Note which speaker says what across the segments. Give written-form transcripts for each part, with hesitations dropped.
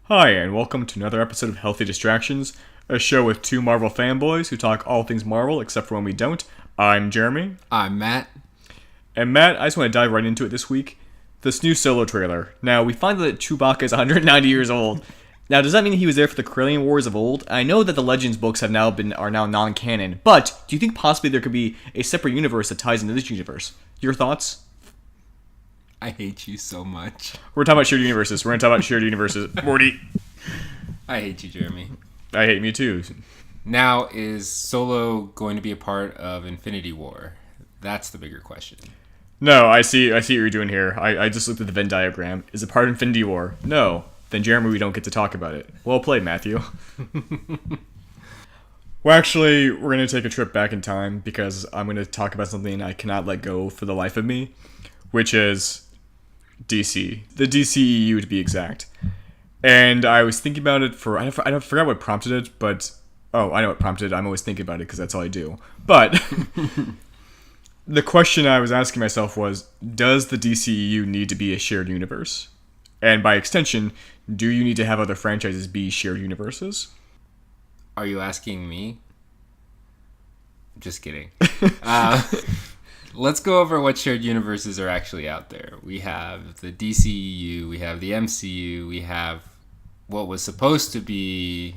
Speaker 1: Hi, and welcome to another episode of Healthy Distractions, a show with two Marvel fanboys who talk all things Marvel, except for when we don't. I'm Jeremy.
Speaker 2: I'm Matt.
Speaker 1: And Matt, I just want to dive right into it this week. This new Solo trailer. Now, we find that Chewbacca is 190 years old. Now, does that mean he was there for the Corellian Wars of old? I know that the Legends books are now non-canon, but do you think possibly there could be a separate universe that ties into this universe? Your thoughts?
Speaker 2: I hate you so much.
Speaker 1: We're talking about shared universes. We're going to talk about shared universes. Morty.
Speaker 2: I hate you, Jeremy.
Speaker 1: I hate me too.
Speaker 2: Now, is Solo going to be a part of Infinity War? That's the bigger question.
Speaker 1: No, I see what you're doing here. I just looked at the Venn diagram. Is it part of Infinity War? No. Then Jeremy, we don't get to talk about it. Well played, Matthew. Well, actually, we're going to take a trip back in time because I'm going to talk about something I cannot let go for the life of me, which is DC. The DCEU to be exact. And I was thinking about it I forgot what prompted it, but... Oh, I know what prompted it. I'm always thinking about it because that's all I do. But... The question I was asking myself was, does the DCEU need to be a shared universe? And by extension, do you need to have other franchises be shared universes?
Speaker 2: Are you asking me? Just kidding. Let's go over what shared universes are actually out there. We have the DCEU, we have the MCU, we have what was supposed to be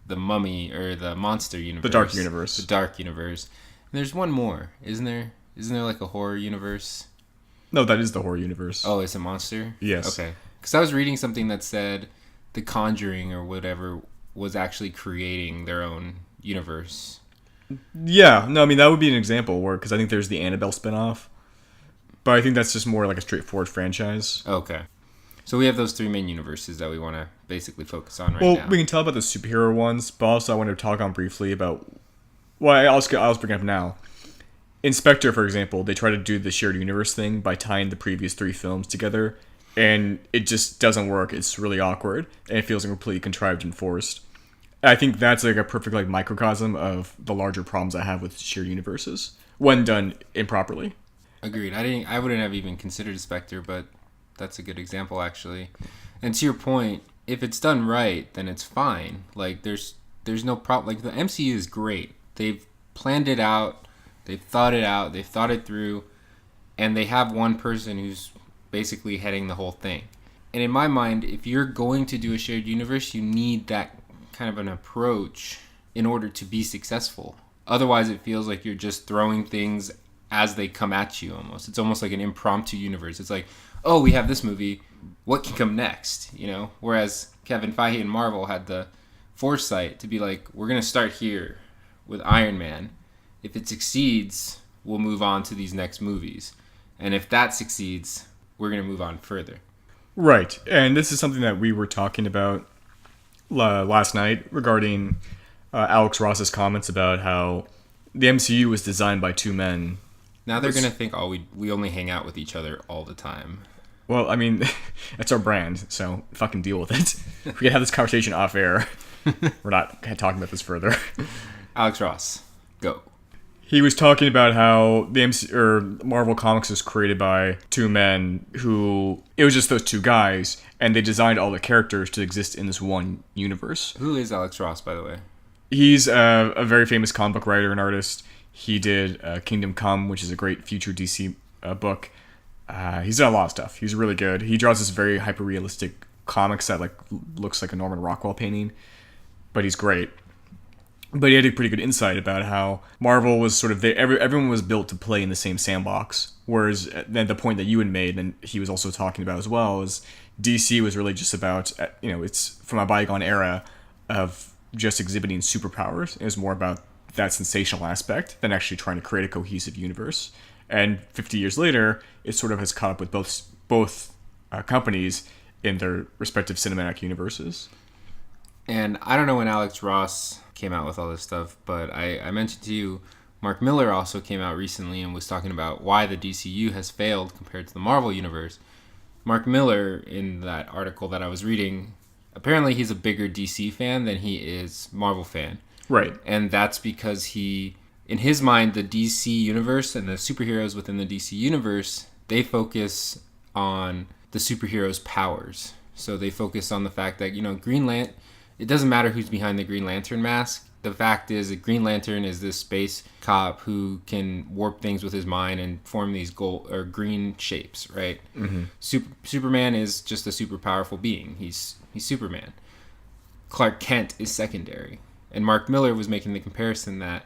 Speaker 2: the Mummy, or the Monster Universe.
Speaker 1: The Dark Universe.
Speaker 2: The Dark Universe. And there's one more, isn't there? Isn't there like a horror universe?
Speaker 1: No, that is the horror universe.
Speaker 2: Oh, it's a monster?
Speaker 1: Yes.
Speaker 2: Okay. Because I was reading something that said The Conjuring or whatever was actually creating their own universe.
Speaker 1: Yeah, no, I mean, that would be an example where, because I think there's the Annabelle spinoff. But I think that's just more like a straightforward franchise.
Speaker 2: Okay. So we have those three main universes that we want to basically focus on now.
Speaker 1: Well, we can tell about the superhero ones, but also I want to talk on briefly about... Well, I'll just bring it up now. Inspector, for example, they try to do the shared universe thing by tying the previous three films together, and it just doesn't work. It's really awkward, and it feels completely contrived and forced. I think that's like a perfect like microcosm of the larger problems I have with shared universes when done improperly.
Speaker 2: Agreed. I wouldn't have even considered Spectre, but that's a good example actually. And to your point, if it's done right, then it's fine. Like there's no problem. Like the MCU is great. They've planned it out. They've thought it out, they've thought it through, and they have one person who's basically heading the whole thing. And in my mind, if you're going to do a shared universe, you need that kind of an approach in order to be successful. Otherwise, it feels like you're just throwing things as they come at you almost. It's almost like an impromptu universe. It's like, oh, we have this movie, what can come next? You know? Whereas Kevin Feige and Marvel had the foresight to be like, we're going to start here with Iron Man. If it succeeds, we'll move on to these next movies. And if that succeeds, we're going to move on further.
Speaker 1: Right. And this is something that we were talking about last night regarding Alex Ross's comments about how the MCU was designed by two men.
Speaker 2: Now they're going to think, oh, we only hang out with each other all the time.
Speaker 1: Well, I mean, it's our brand, so fucking deal with it. We can have this conversation off air. We're not talking about this further.
Speaker 2: Alex Ross, go.
Speaker 1: He was talking about how the Marvel Comics was created by two men who... It was just those two guys, and they designed all the characters to exist in this one universe.
Speaker 2: Who is Alex Ross, by the way?
Speaker 1: He's a very famous comic book writer and artist. He did Kingdom Come, which is a great future DC book. He's done a lot of stuff. He's really good. He draws this very hyper-realistic comics that looks like a Norman Rockwell painting, but he's great. But he had a pretty good insight about how Marvel was sort of... everyone was built to play in the same sandbox. Whereas then the point that you had made, and he was also talking about as well, is DC was really just about... it's from a bygone era of just exhibiting superpowers. It was more about that sensational aspect than actually trying to create a cohesive universe. And 50 years later, it sort of has caught up with both companies in their respective cinematic universes.
Speaker 2: And I don't know when Alex Ross came out with all this stuff, but I mentioned to you, Mark Millar also came out recently and was talking about why the DCU has failed compared to the Marvel Universe. Mark Millar, in that article that I was reading, apparently he's a bigger DC fan than he is Marvel fan.
Speaker 1: Right.
Speaker 2: And that's because in his mind, the DC universe and the superheroes within the DC universe, they focus on the superheroes' powers. So they focus on the fact that, Green Lantern, it doesn't matter who's behind the Green Lantern mask. The fact is that Green Lantern is this space cop who can warp things with his mind and form these gold or green shapes, right? Mm-hmm. Superman is just a super powerful being. He's Superman. Clark Kent is secondary. And Mark Miller was making the comparison that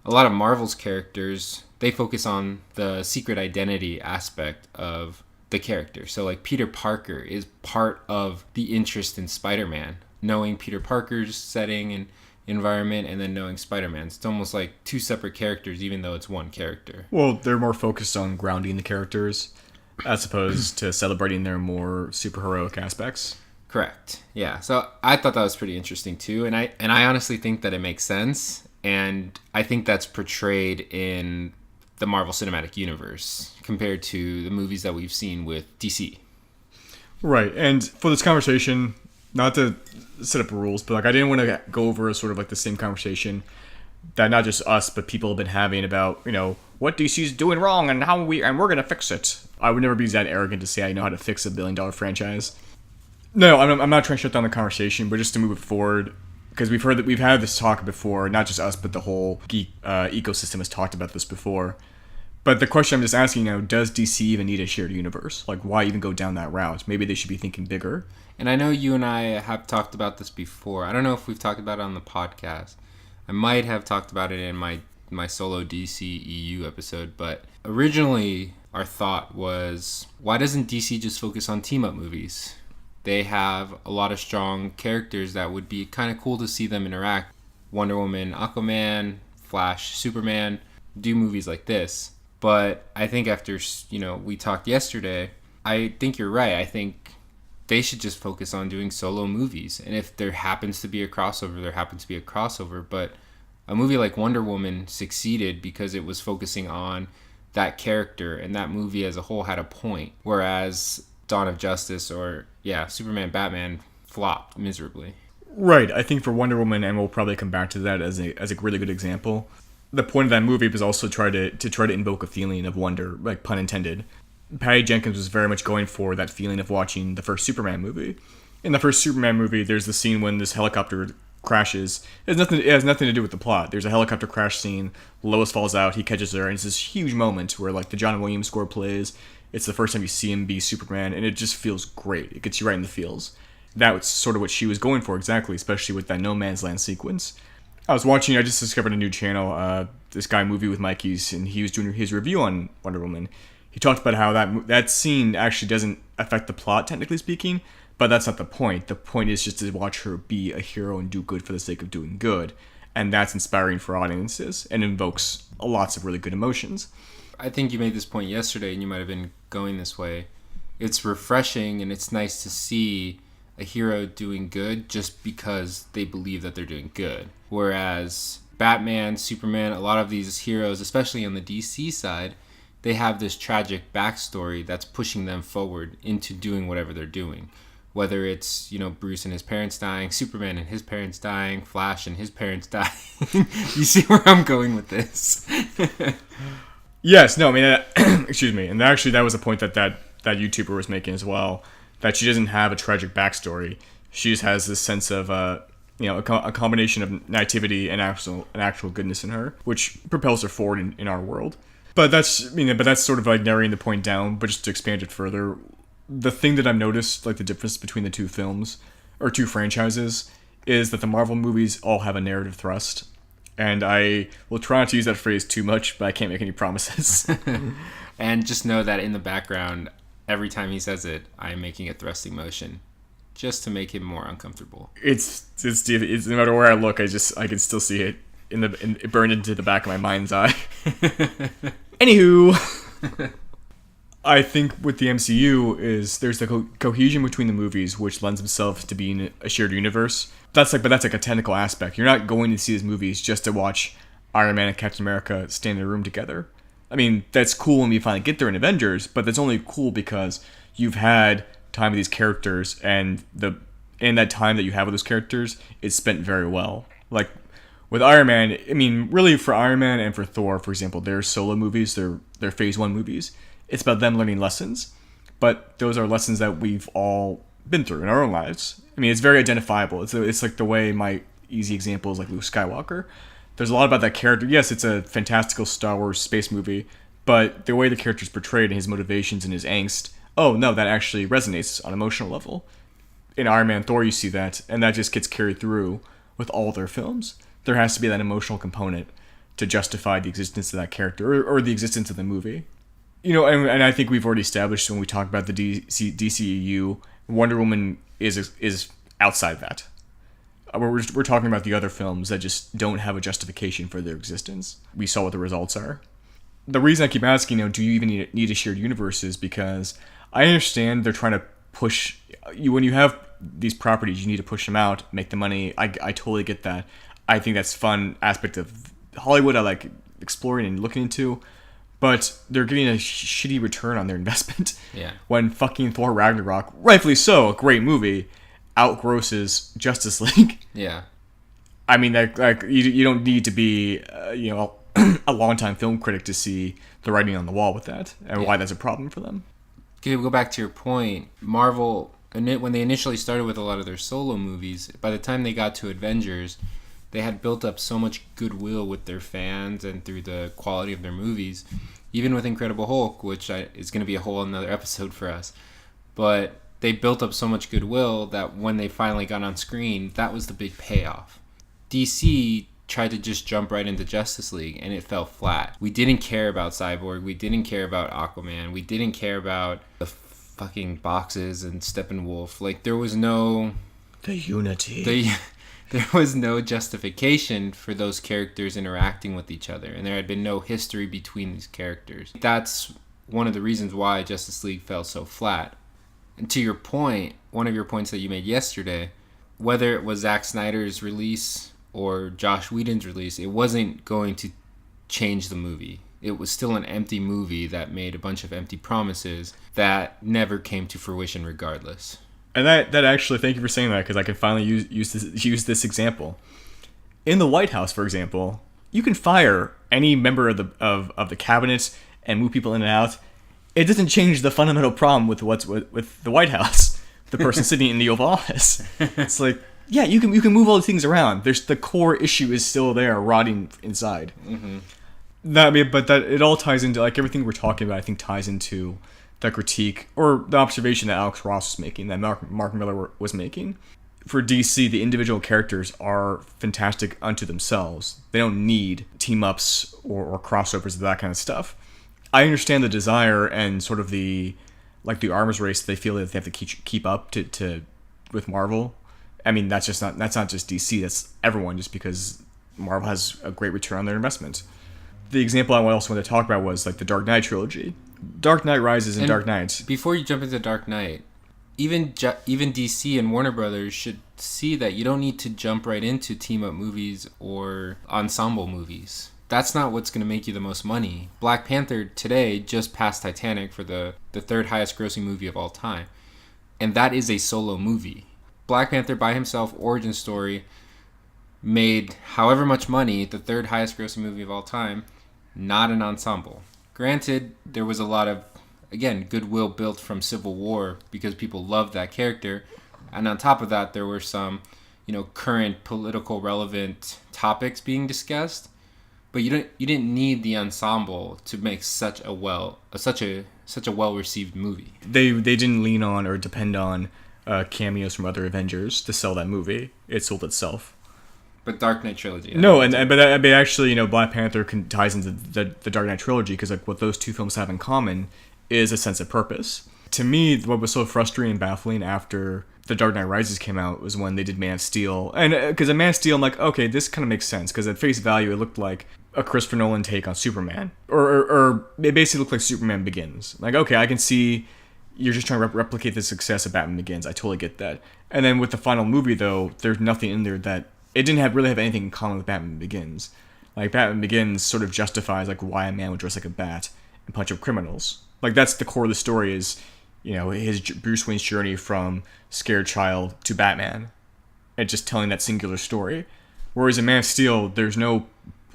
Speaker 2: a lot of Marvel's characters, they focus on the secret identity aspect of the character. So like Peter Parker is part of the interest in Spider-Man. Knowing Peter Parker's setting and environment and then knowing Spider-Man's. It's almost like two separate characters even though it's one character.
Speaker 1: Well, they're more focused on grounding the characters as opposed to celebrating their more superheroic aspects.
Speaker 2: Correct. Yeah. So I thought that was pretty interesting too. And I honestly think that it makes sense. And I think that's portrayed in the Marvel Cinematic Universe compared to the movies that we've seen with DC.
Speaker 1: Right. And for this conversation, not to set up rules, but like I didn't want to go over sort of like the same conversation that not just us, but people have been having about, what DC's doing wrong and we're going to fix it. I would never be that arrogant to say I know how to fix a $1 billion franchise. No, I'm not trying to shut down the conversation, but just to move it forward, because we've had this talk before, not just us, but the whole geek ecosystem has talked about this before. But the question I'm just asking now, does DC even need a shared universe? Like, why even go down that route? Maybe they should be thinking bigger.
Speaker 2: And I know you and I have talked about this before. I don't know if we've talked about it on the podcast. I might have talked about it in my solo DC EU episode, but originally our thought was, why doesn't DC just focus on team-up movies? They have a lot of strong characters that would be kind of cool to see them interact. Wonder Woman, Aquaman, Flash, Superman, do movies like this. But I think after, we talked yesterday, I think you're right. I think they should just focus on doing solo movies. And if there happens to be a crossover, there happens to be a crossover. But a movie like Wonder Woman succeeded because it was focusing on that character, and that movie as a whole had a point. Whereas Dawn of Justice or, Superman, Batman flopped miserably.
Speaker 1: Right. I think for Wonder Woman, and we'll probably come back to that as a really good example, the point of that movie was also try to invoke a feeling of wonder, like pun intended. Patty Jenkins was very much going for that feeling of watching the first Superman movie. In the first Superman movie, there's the scene when this helicopter crashes. It has nothing to do with the plot. There's a helicopter crash scene. Lois falls out. He catches her, and it's this huge moment where like the John Williams score plays. It's the first time you see him be Superman, and it just feels great. It gets you right in the feels. That was sort of what she was going for exactly, especially with that No Man's Land sequence. I just discovered a new channel, this guy Movie with Mikey's, and he was doing his review on Wonder Woman. He talked about how that scene actually doesn't affect the plot, technically speaking, but that's not the point. The point is just to watch her be a hero and do good for the sake of doing good, and that's inspiring for audiences and invokes lots of really good emotions.
Speaker 2: I think you made this point yesterday, and you might have been going this way. It's refreshing, and it's nice to see a hero doing good just because they believe that they're doing good. Whereas Batman, Superman, a lot of these heroes, especially on the DC side, they have this tragic backstory that's pushing them forward into doing whatever they're doing. Whether it's, Bruce and his parents dying, Superman and his parents dying, Flash and his parents dying. You see where I'm going with this?
Speaker 1: Yes, no, I mean, excuse me. And actually, that was a point that YouTuber was making as well, that she doesn't have a tragic backstory. She just has this sense of, a combination of naivety and actual goodness in her, which propels her forward in our world. But that's sort of like narrowing the point down. But just to expand it further, the thing that I've noticed, like the difference between the two films or two franchises, is that the Marvel movies all have a narrative thrust. And I will try not to use that phrase too much, but I can't make any promises.
Speaker 2: And just know that in the background, every time he says it, I am making a thrusting motion, just to make him more uncomfortable.
Speaker 1: It's no matter where I look, I can still see it it burned into the back of my mind's eye. Anywho, I think with the MCU is there's the cohesion between the movies, which lends itself to being a shared universe. But that's like a technical aspect. You're not going to see these movies just to watch Iron Man and Captain America stand in a room together. I mean, that's cool when we finally get there in Avengers, but that's only cool because you've had time with these characters, and that time that you have with those characters is spent very well. Like with Iron Man, I mean, really for Iron Man and for Thor, for example, they're solo movies, they're phase 1 movies. It's about them learning lessons, but those are lessons that we've all been through in our own lives. I mean, it's very identifiable. It's like the way my easy example is like Luke Skywalker. There's a lot about that character. Yes, it's a fantastical Star Wars space movie, but the way the character's portrayed and his motivations and his angst, oh no, that actually resonates on an emotional level. In Iron Man, Thor, you see that, and that just gets carried through with all their films. There has to be that emotional component to justify the existence of that character or the existence of the movie. You know, and I think we've already established when we talk about the DCEU, Wonder Woman is outside that. We're talking about the other films that just don't have a justification for their existence. We saw what the results are. The reason I keep asking, do you even need a shared universe is because I understand they're trying to push you when you have these properties, you need to push them out, make the money. I totally get that. I think that's a fun aspect of Hollywood I like exploring and looking into. But they're getting a shitty return on their investment.
Speaker 2: Yeah.
Speaker 1: When fucking Thor Ragnarok, rightfully so, a great movie, outgrosses Justice League.
Speaker 2: Yeah.
Speaker 1: I mean, like you don't need to be, a longtime film critic to see the writing on the wall with that and why that's a problem for them.
Speaker 2: Okay, we'll go back to your point. Marvel, when they initially started with a lot of their solo movies, by the time they got to Avengers, they had built up so much goodwill with their fans and through the quality of their movies, even with Incredible Hulk, which is going to be a whole another episode for us. But they built up so much goodwill that when they finally got on screen, that was the big payoff. DC tried to just jump right into Justice League, and it fell flat. We didn't care about Cyborg. We didn't care about Aquaman. We didn't care about the fucking boxes and Steppenwolf. Like, there was no...
Speaker 1: The unity.
Speaker 2: There was no justification for those characters interacting with each other, and there had been no history between these characters. That's one of the reasons why Justice League fell so flat. And to your point, one of your points that you made yesterday, whether it was Zack Snyder's release or Joss Whedon's release, it wasn't going to change the movie. It was still an empty movie that made a bunch of empty promises that never came to fruition regardless.
Speaker 1: And that actually, thank you for saying that, because I can finally use this example. In the White House, for example, you can fire any member of the cabinet and move people in and out. It doesn't change the fundamental problem with with the White House, the person sitting in the Oval Office. It's like, yeah, you can move all the things around. There's the core issue is still there, rotting inside.
Speaker 2: Mm-hmm.
Speaker 1: But it all ties into, like, everything we're talking about. I think ties into that critique or the observation that Alex Ross was making, that Mark Miller was making. For DC, the individual characters are fantastic unto themselves. They don't need team-ups or crossovers of that kind of stuff. I understand the desire and sort of the arms race they feel that they have to keep up to with Marvel. I mean, that's not just DC, that's everyone, just because Marvel has a great return on their investment. The example I also wanted to talk about was like the Dark Knight trilogy. Dark Knight Rises and Dark Knight.
Speaker 2: Before you jump into Dark Knight, even DC and Warner Brothers should see that you don't need to jump right into team-up movies or ensemble movies. That's not what's going to make you the most money. Black Panther today just passed Titanic for the third highest grossing movie of all time. And that is a solo movie. Black Panther by himself, origin story, made however much money, the third highest grossing movie of all time, not an ensemble. Granted, there was a lot of, again, goodwill built from Civil War because people loved that character. And on top of that, there were some, current political relevant topics being discussed. But you didn't need the ensemble to make such a well-received movie. They
Speaker 1: didn't lean on or depend on cameos from other Avengers to sell that movie. It sold itself.
Speaker 2: But Dark Knight trilogy.
Speaker 1: No, but actually, Black Panther ties into the Dark Knight trilogy because like what those two films have in common is a sense of purpose. To me, what was so frustrating and baffling after The Dark Knight Rises came out was when they did Man of Steel, and because in Man of Steel, I'm like, okay, this kind of makes sense because at face value, it looked like a Christopher Nolan take on Superman, or it basically looked like Superman Begins. Like, okay, I can see you're just trying to replicate the success of Batman Begins. I totally get that. And then with the final movie, though, there's nothing in there that it didn't really have anything in common with Batman Begins. Like, Batman Begins sort of justifies like why a man would dress like a bat and punch up criminals. Like, that's the core of the story is, his Bruce Wayne's journey from scared child to Batman, and just telling that singular story. Whereas in Man of Steel, there's no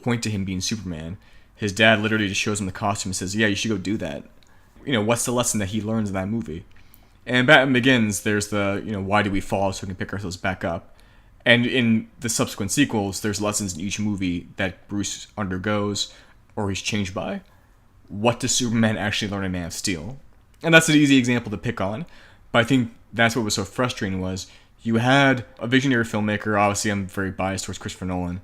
Speaker 1: point to him being Superman. His dad literally just shows him the costume and says, "Yeah, you should go do that." What's the lesson that he learns in that movie? And Batman Begins, there's the, why do we fall so we can pick ourselves back up? And in the subsequent sequels, there's lessons in each movie that Bruce undergoes or he's changed by. What does Superman actually learn in Man of Steel? And that's an easy example to pick on. But I think that's what was so frustrating was you had a visionary filmmaker, obviously I'm very biased towards Christopher Nolan,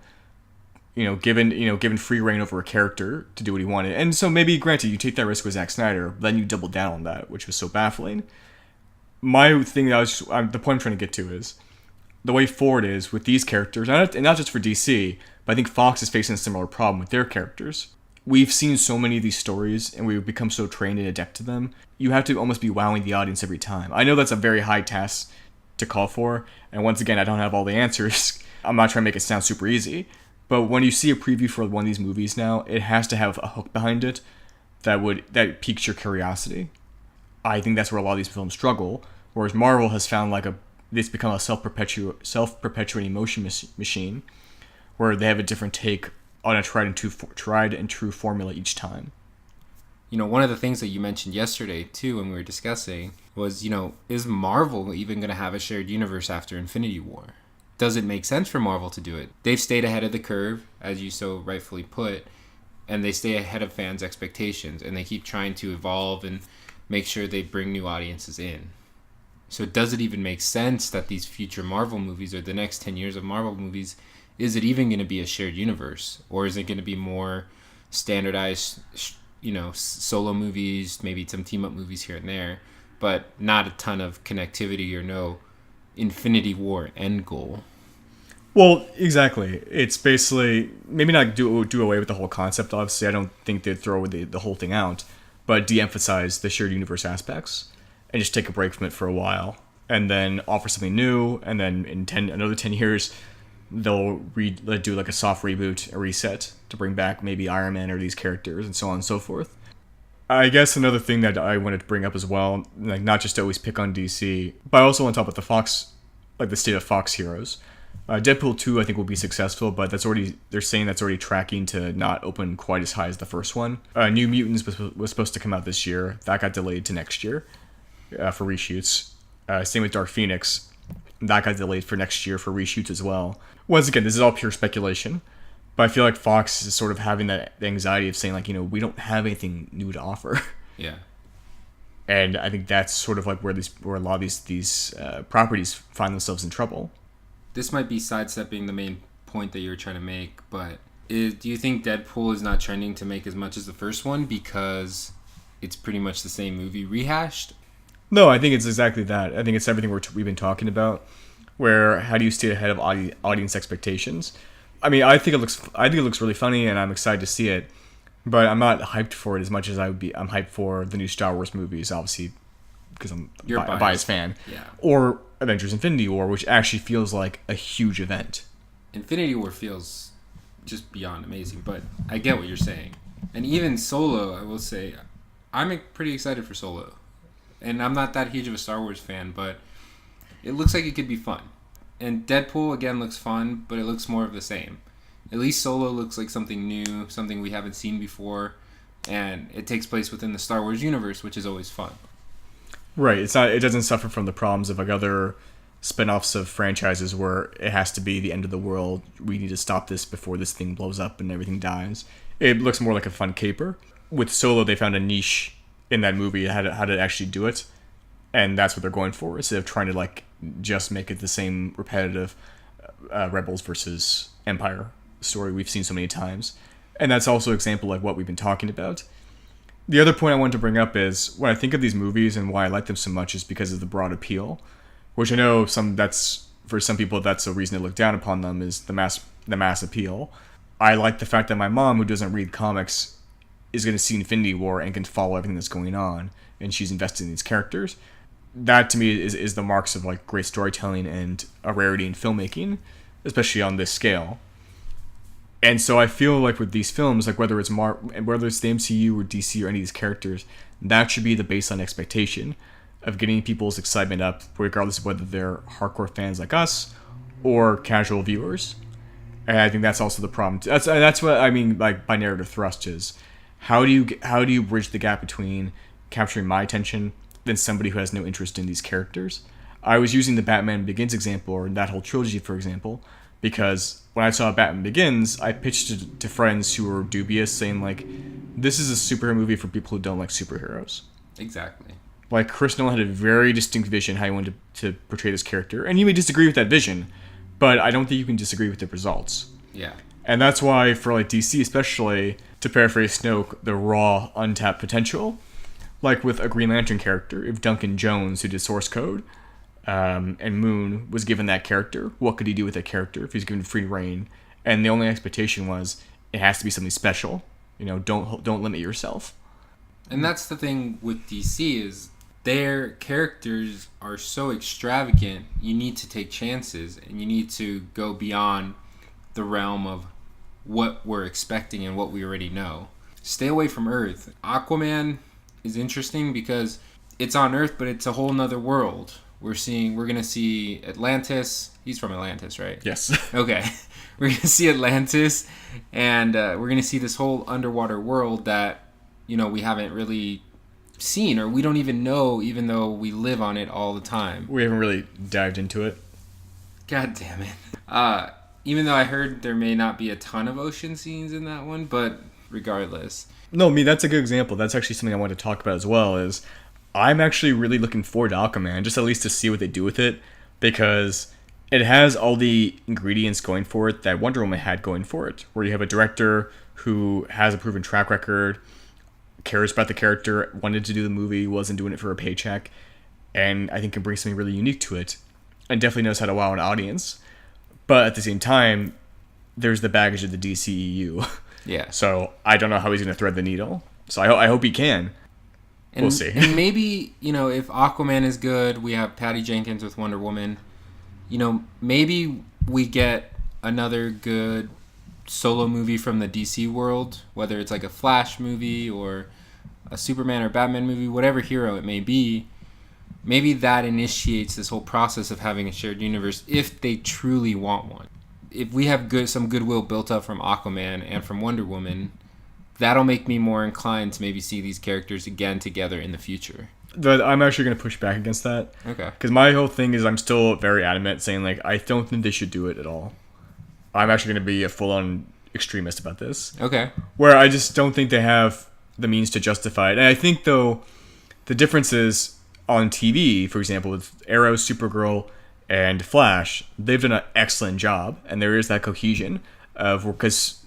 Speaker 1: given free reign over a character to do what he wanted. And so maybe, granted, you take that risk with Zack Snyder, but then you double down on that, which was so baffling. My thing the point I'm trying to get to is the way forward is with these characters, and not just for DC, but I think Fox is facing a similar problem with their characters. We've seen so many of these stories, and we've become so trained and adept to them. You have to almost be wowing the audience every time. I know that's a very high task to call for, and once again, I don't have all the answers. I'm not trying to make it sound super easy, but when you see a preview for one of these movies now, it has to have a hook behind it that piques your curiosity. I think that's where a lot of these films struggle, whereas Marvel has found it's become a self-perpetuating motion machine, where they have a different take on a tried and true formula each time.
Speaker 2: One of the things that you mentioned yesterday, too, when we were discussing, was, is Marvel even going to have a shared universe after Infinity War? Does it make sense for Marvel to do it? They've stayed ahead of the curve, as you so rightfully put, and they stay ahead of fans' expectations, and they keep trying to evolve and make sure they bring new audiences in. So does it even make sense that these future Marvel movies, or the next 10 years of Marvel movies, is it even going to be a shared universe? Or is it going to be more standardized, solo movies, maybe some team-up movies here and there, but not a ton of connectivity or no Infinity War end goal?
Speaker 1: Well, exactly. It's basically, maybe not do away with the whole concept, obviously. I don't think they'd throw the whole thing out, but de-emphasize the shared universe aspects and just take a break from it for a while and then offer something new, and then in another 10 years they'll do like a soft reboot, a reset to bring back maybe Iron Man or these characters and so on and so forth. I guess another thing that I wanted to bring up as well, like not just to always pick on DC, but I also want to talk about the Fox, like the state of Fox heroes. Deadpool 2 I think will be successful, but they're saying that's already tracking to not open quite as high as the first one. New Mutants was supposed to come out this year. That got delayed to next year for reshoots. Same with Dark Phoenix. That got delayed for next year for reshoots as well. Once again, this is all pure speculation, but I feel like Fox is sort of having that anxiety of saying, like, we don't have anything new to offer.
Speaker 2: Yeah.
Speaker 1: And I think that's sort of like where a lot of these properties find themselves in trouble.
Speaker 2: This might be sidestepping the main point that you were trying to make, but do you think Deadpool is not trending to make as much as the first one because it's pretty much the same movie rehashed?
Speaker 1: No, I think it's exactly that. I think it's everything we've been talking about, where how do you stay ahead of audience expectations? I mean, I think it looks really funny, and I'm excited to see it, but I'm not hyped for it as much as I'm hyped for the new Star Wars movies, obviously, because I'm a biased fan.
Speaker 2: Yeah.
Speaker 1: Or Avengers Infinity War, which actually feels like a huge event.
Speaker 2: Infinity War feels just beyond amazing, but I get what you're saying. And even Solo, I will say, I'm pretty excited for Solo. And I'm not that huge of a Star Wars fan, but it looks like it could be fun. And Deadpool, again, looks fun, but it looks more of the same. At least Solo looks like something new, something we haven't seen before, and it takes place within the Star Wars universe, which is always fun.
Speaker 1: Right. It doesn't suffer from the problems of like other spin-offs of franchises where it has to be the end of the world. We need to stop this before this thing blows up and everything dies. It looks more like a fun caper. With Solo, they found a niche in that movie, how to actually do it, and that's what they're going for, instead of trying to like just make it the same repetitive Rebels versus Empire story we've seen so many times. And that's also an example of what we've been talking about. The other point I wanted to bring up is when I think of these movies and why I like them so much is because of the broad appeal, which I know for some people that's a reason to look down upon them, is the mass appeal. I like the fact that my mom, who doesn't read comics, is going to see Infinity War and can follow everything that's going on, and she's invested in these characters. That to me is the marks of like great storytelling and a rarity in filmmaking, especially on this scale. And so I feel like with these films, like whether it's the MCU or DC or any of these characters, that should be the baseline expectation of getting people's excitement up, regardless of whether they're hardcore fans like us or casual viewers. And I think that's also the problem. That's what I mean, like by narrative thrust is how do you bridge the gap between capturing my attention, than somebody who has no interest in these characters. I was using the Batman Begins example, or that whole trilogy, for example, because when I saw Batman Begins, I pitched it to friends who were dubious, saying, like, this is a superhero movie for people who don't like superheroes.
Speaker 2: Exactly.
Speaker 1: Like, Chris Nolan had a very distinct vision how he wanted to portray this character, and you may disagree with that vision, but I don't think you can disagree with the results.
Speaker 2: Yeah.
Speaker 1: And that's why, for, like, DC especially, to paraphrase Snoke, the raw, untapped potential, like with a Green Lantern character, if Duncan Jones, who did Source Code, and Moon was given that character, what could he do with that character if he's given free reign? And the only expectation was it has to be something special. You know, don't limit yourself.
Speaker 2: And that's the thing with DC is their characters are so extravagant. You need to take chances, and you need to go beyond the realm of what we're expecting and what we already know. Stay away from Earth. Aquaman is interesting because it's on Earth, but it's a whole nother world. We're gonna see Atlantis. He's from Atlantis, right?
Speaker 1: Yes.
Speaker 2: Okay. We're gonna see Atlantis, and we're gonna see this whole underwater world that, you know, we haven't really seen, or we don't even know, even though we live on it all the time.
Speaker 1: We haven't really dived into it.
Speaker 2: God damn it. Even though I heard there may not be a ton of ocean scenes in that one, but regardless.
Speaker 1: No, I mean, that's a good example. That's actually something I wanted to talk about as well, is I'm actually really looking forward to Aquaman, just at least to see what they do with it, because it has all the ingredients going for it that Wonder Woman had going for it, where you have a director who has a proven track record, cares about the character, wanted to do the movie, wasn't doing it for a paycheck, and I think can bring something really unique to it, and definitely knows how to wow an audience. But at the same time, there's the baggage of the DCEU.
Speaker 2: Yeah.
Speaker 1: So I don't know how he's going to thread the needle. So I hope he can. We'll see.
Speaker 2: And maybe, you know, if Aquaman is good, we have Patty Jenkins with Wonder Woman. You know, maybe we get another good solo movie from the DC world, whether it's like a Flash movie or a Superman or Batman movie, whatever hero it may be. Maybe that initiates this whole process of having a shared universe if they truly want one. If we have some goodwill built up from Aquaman and from Wonder Woman, that'll make me more inclined to maybe see these characters again together in the future.
Speaker 1: But I'm actually going to push back against that.
Speaker 2: Okay.
Speaker 1: Because my whole thing is I'm still very adamant saying, like, I don't think they should do it at all. I'm actually going to be a full-on extremist about this.
Speaker 2: Okay.
Speaker 1: Where I just don't think they have the means to justify it. And I think, though, the difference is on TV, for example, with Arrow, Supergirl, and Flash, they've done an excellent job. And there is that cohesion of, because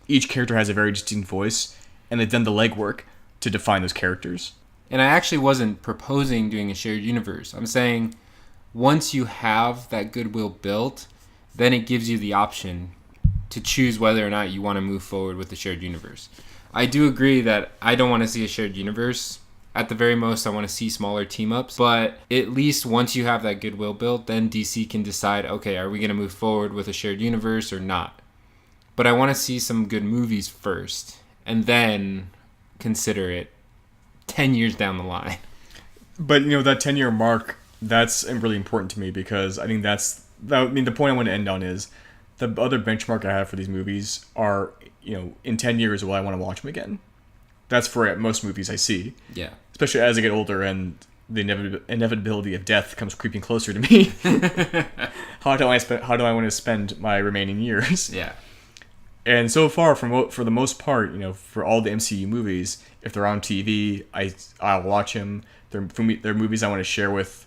Speaker 1: each character has a very distinct voice, and they've done the legwork to define those characters.
Speaker 2: And I actually wasn't proposing doing a shared universe. I'm saying once you have that goodwill built, then it gives you the option to choose whether or not you want to move forward with the shared universe. I do agree that I don't want to see a shared universe. At the very most, I want to see smaller team-ups. But at least once you have that goodwill built, then DC can decide, okay, are we going to move forward with a shared universe or not? But I want to see some good movies first, and then consider it 10 years down the line.
Speaker 1: But, you know, that 10-year mark, that's really important to me, because I think the point I want to end on is the other benchmark I have for these movies are, you know, in 10 years, will I want to watch them again? That's for most movies I see.
Speaker 2: Yeah.
Speaker 1: Especially as I get older and the inevitability of death comes creeping closer to me. How do I want to spend my remaining years?
Speaker 2: Yeah.
Speaker 1: And so far, for the most part, you know, for all the MCU movies, if they're on TV, I'll watch them. They're movies I want to share with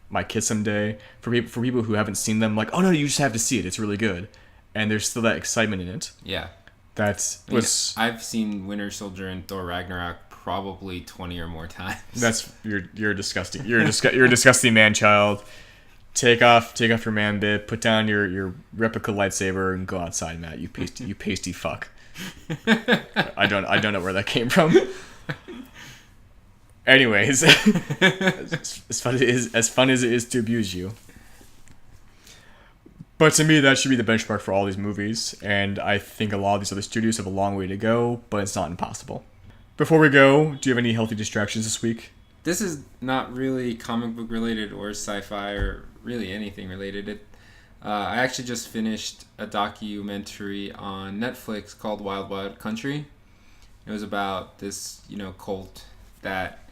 Speaker 1: my kids someday. For people who haven't seen them, like, oh no, you just have to see it. It's really good, and there's still that excitement in it.
Speaker 2: Yeah.
Speaker 1: I've
Speaker 2: seen Winter Soldier and Thor Ragnarok probably 20 or more times.
Speaker 1: You're disgusting. You're a disgusting man child. Take off your man bib, put down your replica lightsaber, and go outside, Matt. You pasty fuck. I don't know where that came from. Anyways, as fun as it is to abuse you. But to me, that should be the benchmark for all these movies, and I think a lot of these other studios have a long way to go, but it's not impossible. Before we go, do you have any healthy distractions this week?
Speaker 2: This is not really comic book related or sci-fi or really anything related. I actually just finished a documentary on Netflix called Wild Wild Country. It was about this, cult that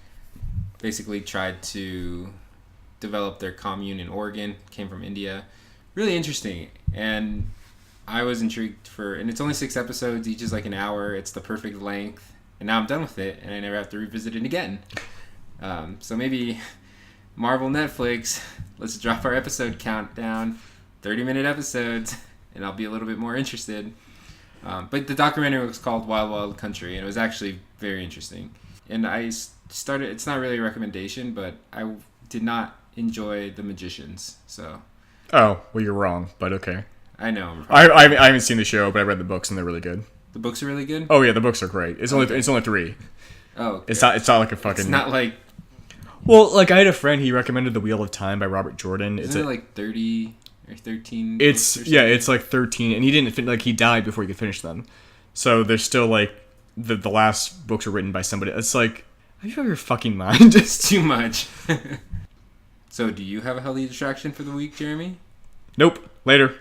Speaker 2: basically tried to develop their commune in Oregon. Came from India. Really interesting, and I was intrigued and it's only 6 episodes. Each is like an hour. It's the perfect length, and now I'm done with it, and I never have to revisit it again. So maybe Marvel Netflix, let's drop our episode count down, 30-minute episodes, and I'll be a little bit more interested. But the documentary was called Wild Wild Country, and it was actually very interesting. And I started, it's not really a recommendation, but I did not enjoy The Magicians, so.
Speaker 1: Oh, well, you're wrong, but okay.
Speaker 2: I know.
Speaker 1: I haven't seen the show, but I read the books, and they're really good.
Speaker 2: The books are really good?
Speaker 1: Oh, yeah, the books are great. It's only 3.
Speaker 2: Oh, okay.
Speaker 1: It's not like a fucking...
Speaker 2: It's not like...
Speaker 1: Well, like, I had a friend, he recommended The Wheel of Time by Robert Jordan.
Speaker 2: Isn't it like 30 or 13
Speaker 1: It's,
Speaker 2: books or
Speaker 1: yeah, it's like 13, and he didn't, he died before he could finish them. So there's still, like, the last books were written by somebody. It's like, are you out of your fucking mind?
Speaker 2: It's too much. So, do you have a healthy distraction for the week, Jeremy?
Speaker 1: Nope. Later.